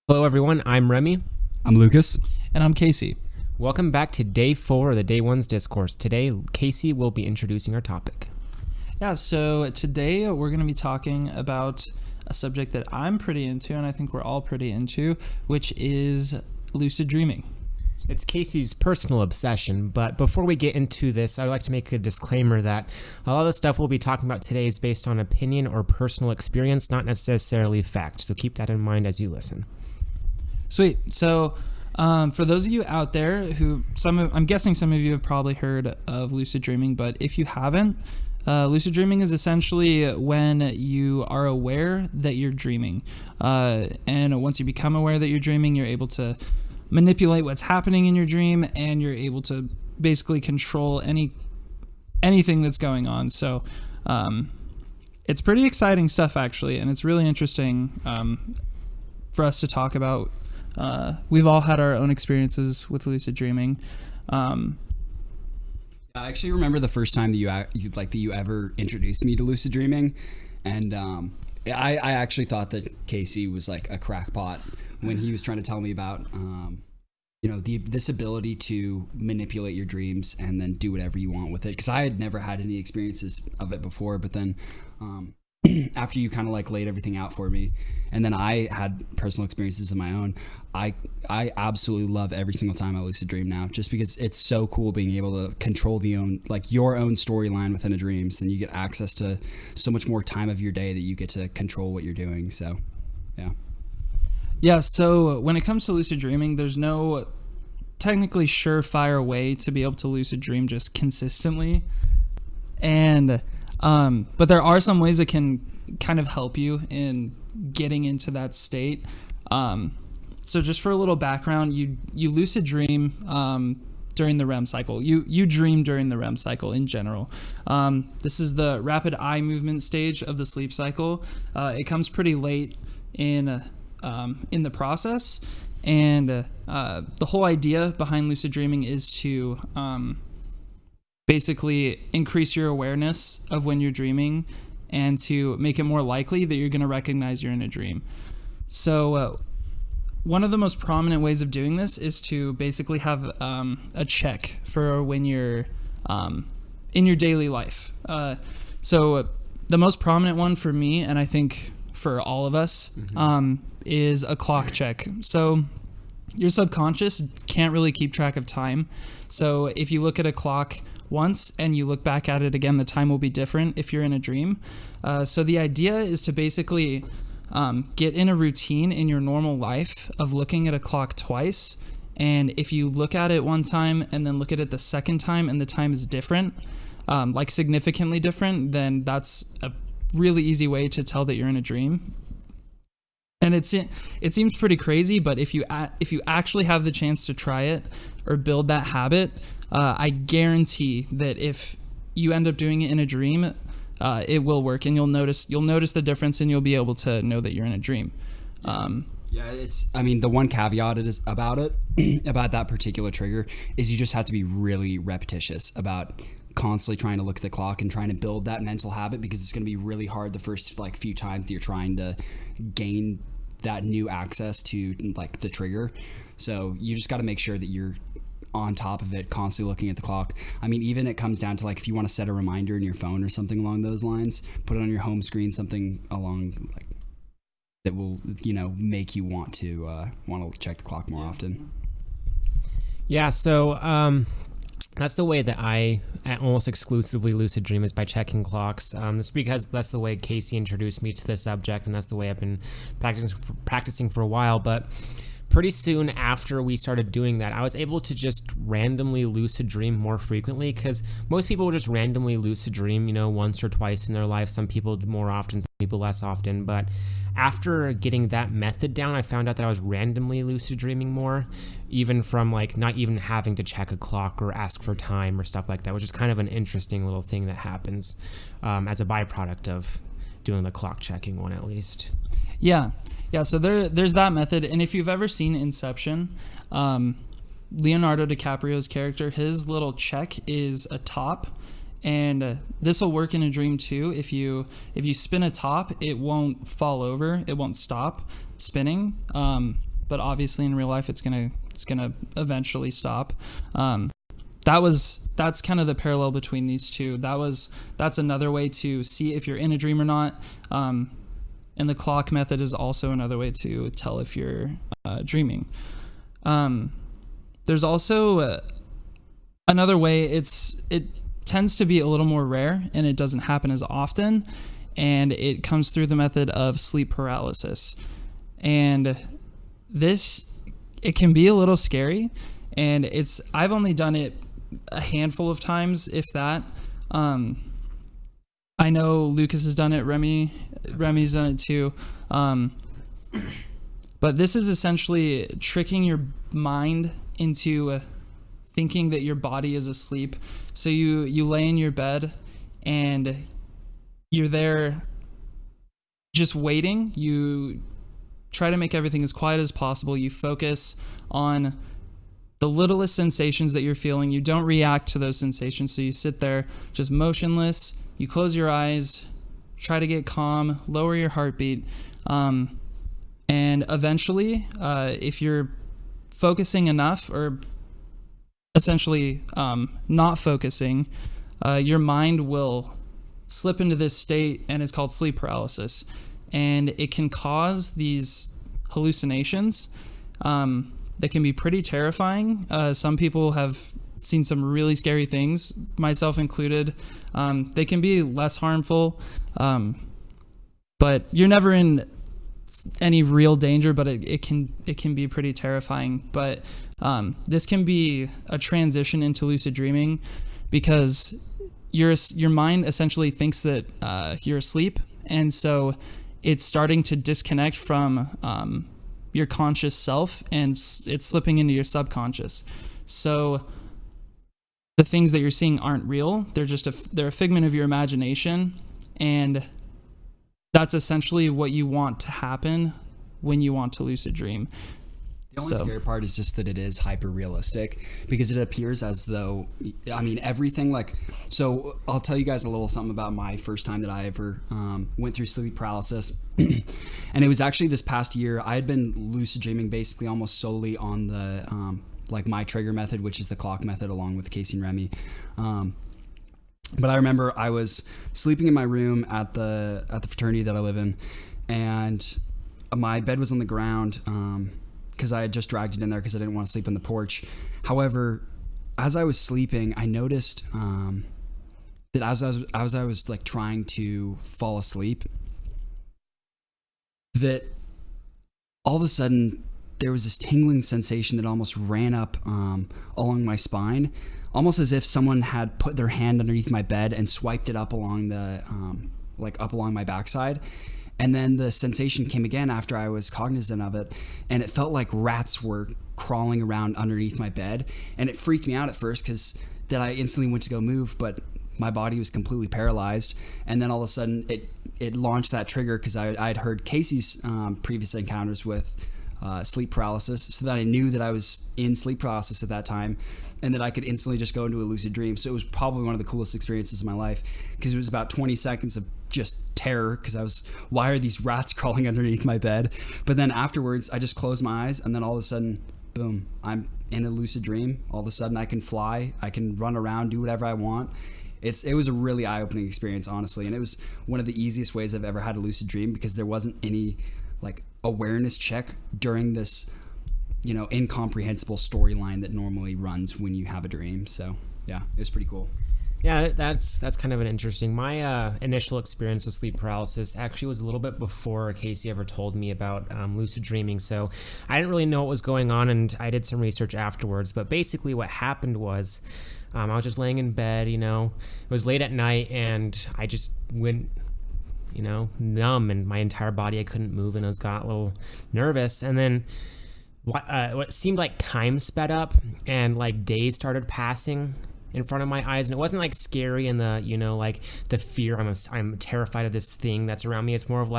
Hello everyone, I'm Remy. I'm Lucas. And I'm Casey. Welcome back to day 4 of the Day Ones Discourse. Today, Casey will be introducing our topic. Yeah, so today we're going to be talking about a subject that I'm pretty into, and I think we're all pretty into, which is lucid dreaming. It's Casey's personal obsession, but before we get into this, I'd like to make a disclaimer that a lot of the stuff we'll be talking about today is based on opinion or personal experience, not necessarily fact, so keep that in mind as you listen. Sweet. So for those of you out there who, I'm guessing some of you have probably heard of lucid dreaming, but if you haven't, lucid dreaming is essentially when you are aware that you're dreaming. And once you become aware that you're dreaming, you're able to manipulate what's happening in your dream, and you're able to basically control anything that's going on. So it's pretty exciting stuff, actually, and it's really interesting for us to talk about. We've all had our own experiences with lucid dreaming. I actually remember the first time that you ever introduced me to lucid dreaming, and I actually thought that Casey was like a crackpot when he was trying to tell me about this ability to manipulate your dreams and then do whatever you want with it, because I had never had any experiences of it before. But then after you kind of like laid everything out for me, and then I had personal experiences of my own, I absolutely love every single time I lucid dream now, just because it's so cool being able to control your own storyline within a dream. So then you get access to so much more time of your day that you get to control what you're doing. So yeah, so when it comes to lucid dreaming, there's no technically surefire way to be able to lucid dream just consistently, and but there are some ways that can kind of help you in getting into that state. So just for a little background, you lucid dream during the REM cycle. You dream during the REM cycle in general. This is the rapid eye movement stage of the sleep cycle. It comes pretty late in the process, and the whole idea behind lucid dreaming is to basically increase your awareness of when you're dreaming and to make it more likely that you're going to recognize you're in a dream. So one of the most prominent ways of doing this is to basically have a check for when you're in your daily life. So the most prominent one for me, and I think for all of us, is a clock check. So your subconscious can't really keep track of time. So if you look at a clock once and you look back at it again, the time will be different if you're in a dream. So the idea is to basically get in a routine in your normal life of looking at a clock twice. And if you look at it one time and then look at it the second time and the time is different, like significantly different, then that's a really easy way to tell that you're in a dream. And it seems pretty crazy, but if you actually have the chance to try it or build that habit, I guarantee that if you end up doing it in a dream, it will work, and you'll notice the difference, and you'll be able to know that you're in a dream. The one caveat about that particular trigger is you just have to be really repetitious about constantly trying to look at the clock and trying to build that mental habit, because it's going to be really hard the first few times that you're trying to gain that new access to the trigger. So you just got to make sure that you're on top of it, constantly looking at the clock. I mean, even it comes down to if you want to set a reminder in your phone or something along those lines, put it on your home screen, something along that will make you want to check the clock more often. Yeah, so that's the way that I almost exclusively lucid dream, is by checking clocks. It's because that's the way Casey introduced me to the subject, and that's the way I've been practicing for a while. But pretty soon after we started doing that, I was able to just randomly lucid dream more frequently, because most people will just randomly lucid dream, once or twice in their life. Some people more often, some people less often. But after getting that method down, I found out that I was randomly lucid dreaming more, even from not even having to check a clock or ask for time or stuff like that, which is kind of an interesting little thing that happens as a byproduct of doing the clock checking one, at least. Yeah, so there's that method. And if you've ever seen Inception, Leonardo DiCaprio's character, his little check is a top, and this will work in a dream too. If you spin a top, it won't fall over, it won't stop spinning. but obviously in real life it's gonna eventually stop. That's kind of the parallel between these two. That's another way to see if you're in a dream or not. And the clock method is also another way to tell if you're dreaming. There's also another way. It tends to be a little more rare, and it doesn't happen as often, and it comes through the method of sleep paralysis. And it can be a little scary, and I've only done it a handful of times, if that. I know Lucas has done it, Remy's done it too. But this is essentially tricking your mind into thinking that your body is asleep. So you lay in your bed and you're there just waiting. You try to make everything as quiet as possible. You focus on the littlest sensations that you're feeling. You don't react to those sensations. So you sit there just motionless. You close your eyes, try to get calm, lower your heartbeat. And eventually, if you're focusing enough, or essentially not focusing, your mind will slip into this state, and it's called sleep paralysis. And it can cause these hallucinations that can be pretty terrifying. Some people have seen some really scary things, myself included. They can be less harmful, but you're never in any real danger, but it can be pretty terrifying. But this can be a transition into lucid dreaming, because your mind essentially thinks that you're asleep, and so it's starting to disconnect from your conscious self, and it's slipping into your subconscious. So the things that you're seeing aren't real. They're a figment of your imagination, and that's essentially what you want to happen when you want to lucid dream. The only scary part is just that it is hyper realistic, because it appears as though, everything so I'll tell you guys a little something about my first time that I ever went through sleep paralysis. And it was actually this past year. I had been lucid dreaming basically almost solely on the my trigger method, which is the clock method, along with Casey and Remy. But I remember I was sleeping in my room at the fraternity that I live in, and my bed was on the ground because I had just dragged it in there because I didn't want to sleep on the porch. However, as I was sleeping, I noticed that as I was trying to fall asleep, that all of a sudden there was this tingling sensation that almost ran up along my spine, almost as if someone had put their hand underneath my bed and swiped it up along the up along my backside. And then the sensation came again after I was cognizant of it, and it felt like rats were crawling around underneath my bed. And it freaked me out at first, because then I instantly went to go move, but my body was completely paralyzed. And then all of a sudden it launched that trigger, because I'd heard Casey's previous encounters with sleep paralysis, so that I knew that I was in sleep paralysis at that time, and that I could instantly just go into a lucid dream. So it was probably one of the coolest experiences of my life, because it was about 20 seconds of just terror, because why are these rats crawling underneath my bed? But then afterwards, I just closed my eyes, and then all of a sudden, boom, I'm in a lucid dream. All of a sudden I can fly, I can run around, do whatever I want. It was a really eye-opening experience, honestly, and it was one of the easiest ways I've ever had a lucid dream, because there wasn't any awareness check during this incomprehensible storyline that normally runs when you have a dream. So yeah, it was pretty cool. Yeah, that's kind of an interesting. My initial experience with sleep paralysis actually was a little bit before Casey ever told me about lucid dreaming, so I didn't really know what was going on, and I did some research afterwards. But basically what happened was I was just laying in bed, it was late at night, and I just went numb, and my entire body, I couldn't move, and I got a little nervous. And then what seemed like time sped up, and days started passing in front of my eyes, and it wasn't scary and the fear, I'm terrified of this thing that's around me. It's more of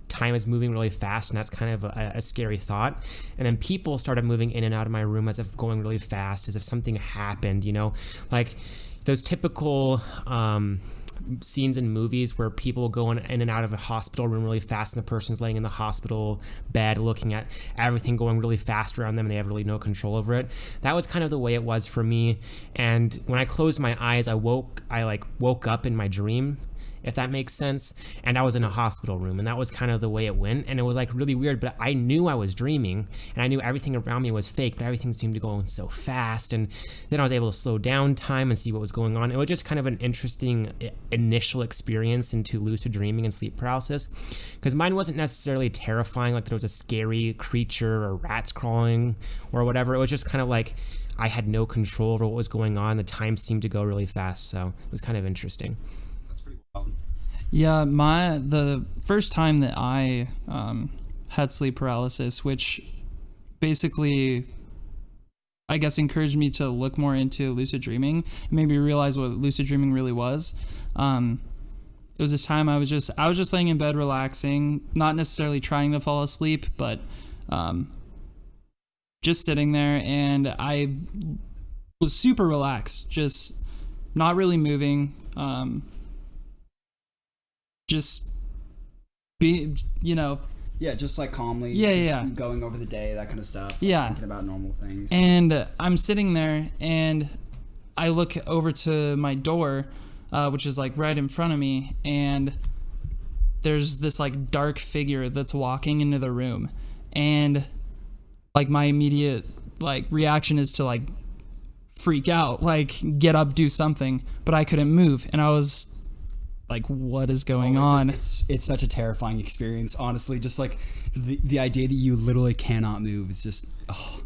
time is moving really fast, and that's kind of a scary thought. And then people started moving in and out of my room as if going really fast, as if something happened, those typical scenes in movies where people go in and out of a hospital room really fast, and the person's laying in the hospital bed looking at everything going really fast around them, and they have really no control over it. That was kind of the way it was for me. And when I closed my eyes, I woke up in my dream, if that makes sense. And I was in a hospital room, and that was kind of the way it went. And it was like really weird, but I knew I was dreaming, and I knew everything around me was fake, but everything seemed to go so fast. And then I was able to slow down time and see what was going on. It was just kind of an interesting initial experience into lucid dreaming and sleep paralysis, because mine wasn't necessarily terrifying, like there was a scary creature or rats crawling or whatever. It was just kind of like I had no control over what was going on. The time seemed to go really fast, so it was kind of interesting. Yeah, the first time that I had sleep paralysis, which basically, I guess, encouraged me to look more into lucid dreaming, and made me realize what lucid dreaming really was. It was this time I was just laying in bed relaxing, not necessarily trying to fall asleep, but just sitting there, and I was super relaxed, just not really moving. Just be, Yeah, just like calmly. Going over the day, that kind of stuff. Thinking about normal things. And I'm sitting there, and I look over to my door, which is like right in front of me, and there's this like dark figure that's walking into the room, and like my immediate like reaction is to like freak out, like get up, do something, but I couldn't move, and I was like, what is going on? It's such a terrifying experience, honestly. Just like the idea that you literally cannot move is just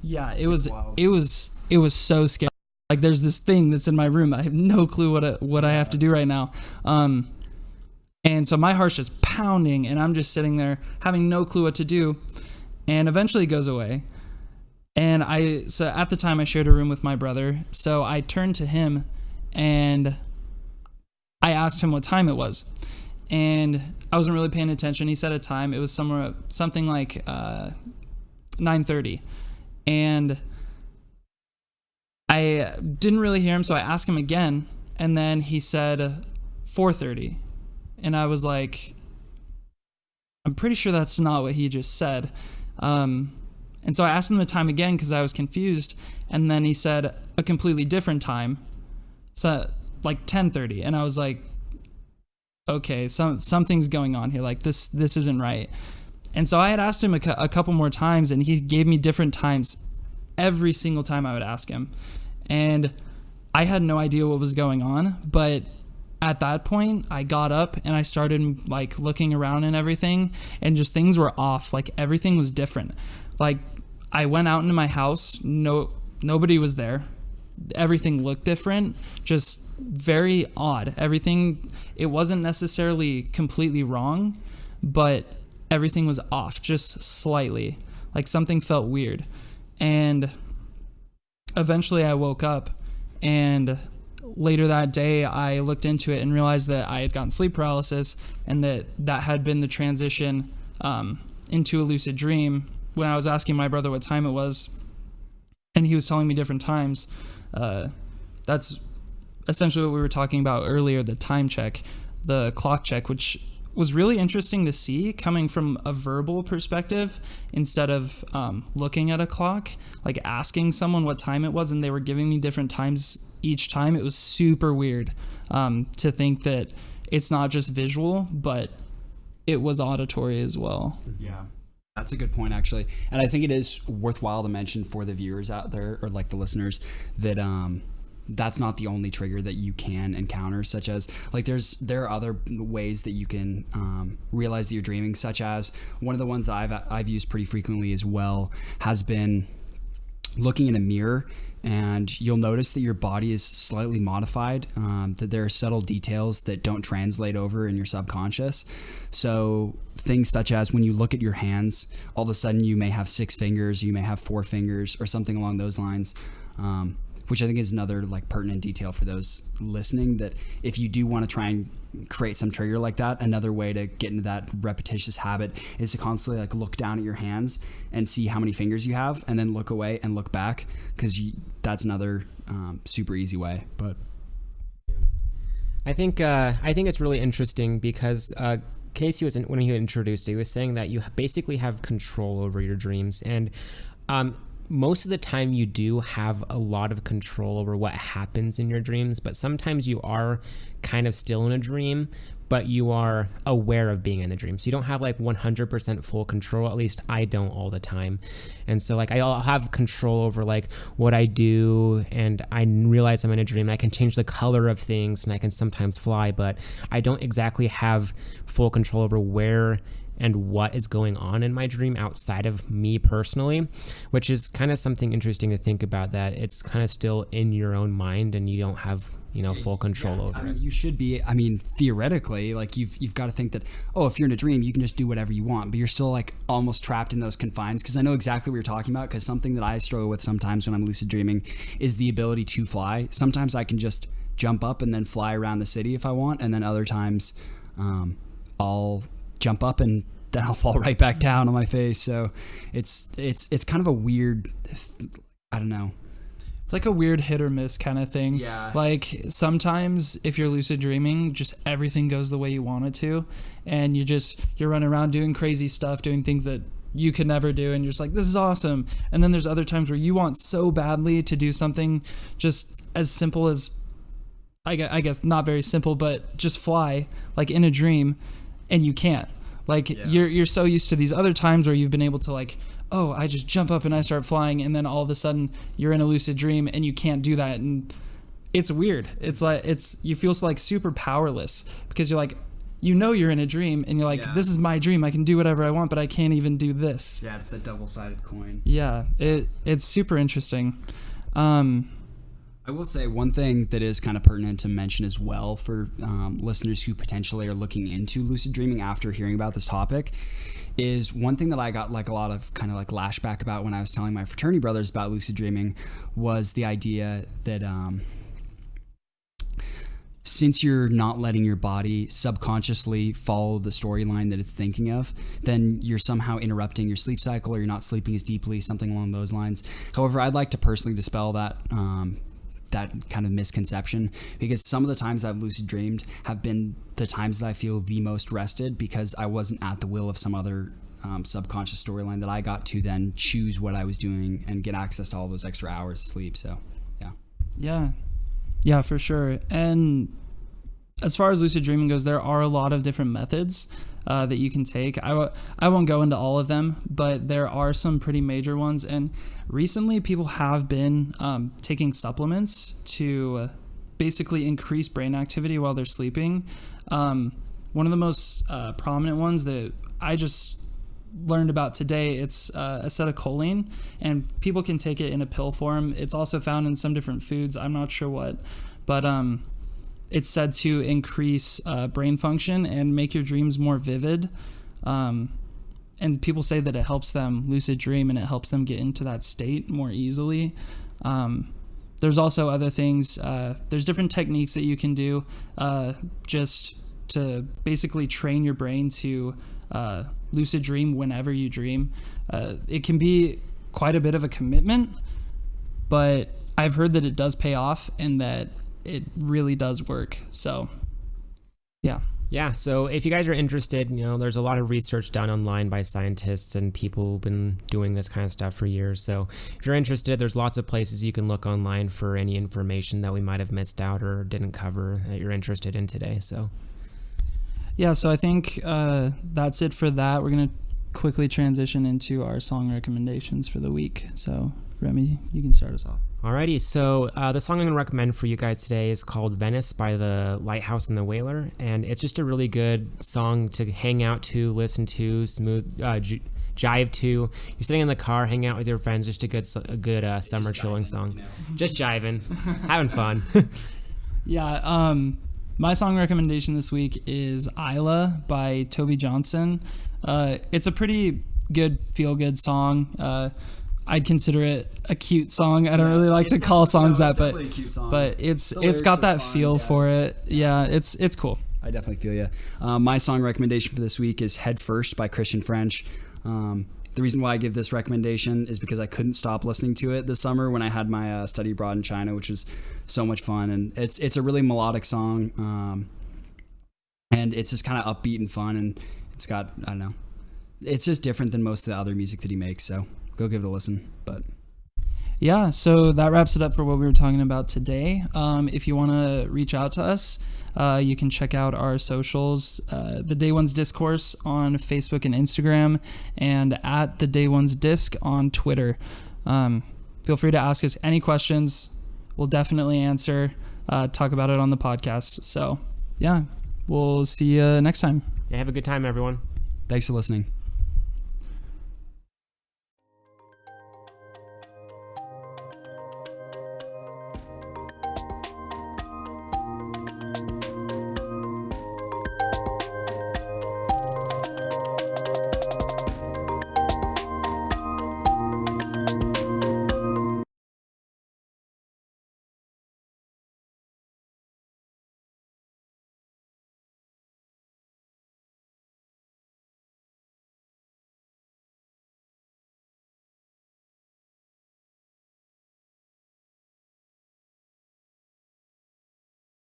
it was so scary. Like there's this thing that's in my room. I have no clue what I have to do right now. And so my heart's just pounding, and I'm just sitting there having no clue what to do, and eventually it goes away. And so at the time I shared a room with my brother, so I turned to him and I asked him what time it was, and I wasn't really paying attention. He said a time. It was something like 9:30, and I didn't really hear him, so I asked him again, and then he said 4:30, and I was like, I'm pretty sure that's not what he just said. And so I asked him the time again because I was confused, and then he said a completely different time. So like 10:30, and I was like, okay, something's going on here, like this isn't right. And so I had asked him a couple more times, and he gave me different times every single time I would ask him, and I had no idea what was going on. But at that point I got up and I started like looking around and everything, and just things were off, like everything was different. Like I went out into my house, nobody was there. Everything looked different, just very odd. Everything, it wasn't necessarily completely wrong, but everything was off just slightly. Like something felt weird. And eventually I woke up, and later that day I looked into it and realized that I had gotten sleep paralysis, and that had been the transition into a lucid dream. When I was asking my brother what time it was, and he was telling me different times, that's essentially what we were talking about earlier, the time check, the clock check, which was really interesting to see coming from a verbal perspective instead of looking at a clock, like asking someone what time it was, and they were giving me different times each time. It was super weird to think that it's not just visual, but it was auditory as well. Yeah. That's a good point, actually. And I think it is worthwhile to mention for the viewers out there, or like the listeners, that that's not the only trigger that you can encounter, such as like there are other ways that you can realize that you're dreaming, such as one of the ones that I've used pretty frequently as well has been looking in a mirror, and you'll notice that your body is slightly modified, that there are subtle details that don't translate over in your subconscious. So things such as when you look at your hands, all of a sudden you may have 6 fingers, you may have 4 fingers, or something along those lines, which I think is another like pertinent detail for those listening, that if you do want to try and create some trigger like that, another way to get into that repetitious habit is to constantly like look down at your hands and see how many fingers you have, and then look away and look back, because that's another super easy way. But I think it's really interesting because Casey when he introduced it, he was saying that you basically have control over your dreams, and most of the time you do have a lot of control over what happens in your dreams, but sometimes you are kind of still in a dream, but you are aware of being in the dream. So you don't have like 100% full control. At least I don't all the time. And so like I'll have control over like what I do, and I realize I'm in a dream. I can change the color of things and I can sometimes fly, but I don't exactly have full control over where and what is going on in my dream outside of me personally, which is kind of something interesting to think about, that it's kind of still in your own mind and you don't have, full control over it. You should be, theoretically, like you've got to think that, if you're in a dream, you can just do whatever you want, but you're still like almost trapped in those confines. Because I know exactly what you're talking about, because something that I struggle with sometimes when I'm lucid dreaming is the ability to fly. Sometimes I can just jump up and then fly around the city if I want, and then other times I'll jump up and then I'll fall right back down on my face. So it's kind of a weird, I don't know. It's like a weird hit or miss kind of thing. Yeah. Like sometimes if you're lucid dreaming, just everything goes the way you want it to, and you're running around doing crazy stuff, doing things that you could never do, and you're just like, this is awesome. And then there's other times where you want so badly to do something just as simple as, I guess not very simple, but just fly like in a dream, and you can't. Like you're so used to these other times where you've been able to like, I just jump up and I start flying, and then all of a sudden you're in a lucid dream and you can't do that, and it's weird. It's like you feel so like super powerless because you're like, you're in a dream and you're like, this is my dream. I can do whatever I want, but I can't even do this. Yeah, it's the double-sided coin. Yeah, it's super interesting. I will say one thing that is kind of pertinent to mention as well for listeners who potentially are looking into lucid dreaming after hearing about this topic is one thing that I got like a lot of kind of like lashback about when I was telling my fraternity brothers about lucid dreaming was the idea that since you're not letting your body subconsciously follow the storyline that it's thinking of, then you're somehow interrupting your sleep cycle, or you're not sleeping as deeply, something along those lines. However, I'd like to personally dispel that kind of misconception, because some of the times I've lucid dreamed have been the times that I feel the most rested, because I wasn't at the will of some other subconscious storyline that I got to then choose what I was doing and get access to all those extra hours of sleep. So yeah, for sure. And as far as lucid dreaming goes, there are a lot of different methods that you can take. I won't go into all of them, but there are some pretty major ones. And recently people have been taking supplements to basically increase brain activity while they're sleeping. One of the most prominent ones that I just learned about today, it's acetylcholine, and people can take it in a pill form. It's also found in some different foods. I'm not sure what, but it's said to increase brain function and make your dreams more vivid. And people say that it helps them lucid dream and it helps them get into that state more easily. There's also other things. There's different techniques that you can do just to basically train your brain to lucid dream whenever you dream. It can be quite a bit of a commitment, but I've heard that it does pay off and that it really does work. So yeah, so if you guys are interested, there's a lot of research done online by scientists and people who've been doing this kind of stuff for years. So if you're interested, there's lots of places you can look online for any information that we might have missed out or didn't cover that you're interested in today. So I think that's it for that. We're going to quickly transition into our song recommendations for the week. So Remy, you can start us off. Alrighty, so the song I'm going to recommend for you guys today is called Venice by the Lighthouse and the Whaler, and it's just a really good song to hang out to, listen to, smooth, jive to. You're sitting in the car, hang out with your friends, just a good summer chilling song. Just jiving, having fun. Yeah, my song recommendation this week is Isla by Toby Johnson. It's a pretty good, feel-good song. I'd consider it a cute song. I don't really like to call songs that, but it's got that feel for it. Yeah, it's cool. I definitely feel you. My song recommendation for this week is Head First by Christian French. The reason why I give this recommendation is because I couldn't stop listening to it this summer when I had my study abroad in China, which was so much fun. And it's a really melodic song, and it's just kind of upbeat and fun, and it's got, I don't know, it's just different than most of the other music that he makes. So go give it a listen. But yeah, so that wraps it up for what we were talking about today. If you want to reach out to us, you can check out our socials, the Day Ones Discourse on Facebook and Instagram, and at the Day Ones Disc on Twitter. Feel free to ask us any questions. We'll definitely answer, talk about it on the podcast. So yeah, we'll see you next time. Yeah, have a good time, everyone. Thanks for listening.